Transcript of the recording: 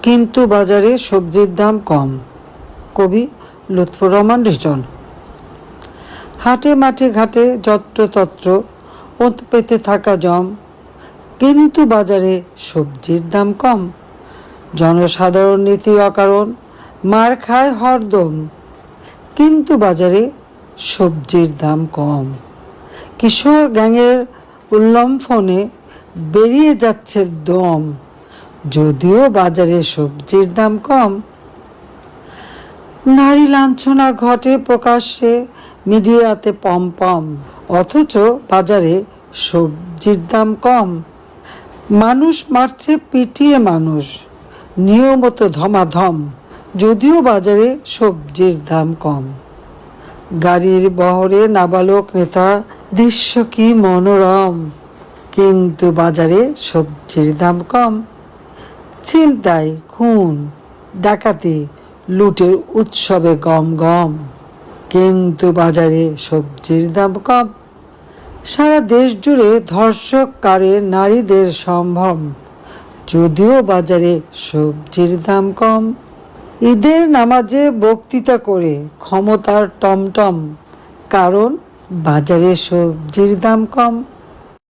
কিন্তু বাজারে সবজির দাম কম। কবি লুৎফর রহমান রিটন। হাটে মাঠে ঘাটে যত্রতত্র ওঁত পেতে থাকা জম, কিন্তু বাজারে সবজির দাম কম। জনসাধারণ নীতি অকারণ মার খায় হরদম, কিন্তু বাজারে সবজির দাম কম। কিশোর গ্যাংয়ের উল্লম্ফনে বেরিয়ে যাচ্ছে দম, যদিও বাজারে সবজির দাম কম। নারী লাঞ্ছনা ঘটে প্রকাশ্যে মিডিয়াতে পম, অথচ বাজারে সবজির দাম কম। মানুষ মারছে পিটিয়ে মানুষ, নিয়মিত ধমাধম, যদিও বাজারে সবজির দাম কম। গাড়ির বহরে নাবালক নেতা, দৃশ্য কি মনোরম, কিন্তু বাজারে সবজির দাম কম। ছিনতাই, খুন, ডাকাতি, লুটের উৎসবে গম গম, কিন্তু বাজারে সবজির দাম কম। সারা দেশ জুড়ে ধর্ষক কারে নারীদের সম্ভ্রম, যদিও বাজারে সবজির দাম কম। ঈদের নামাজে বক্তৃতা করে ক্ষমতার টমটম, কারণ বাজারে সবজির দাম কম।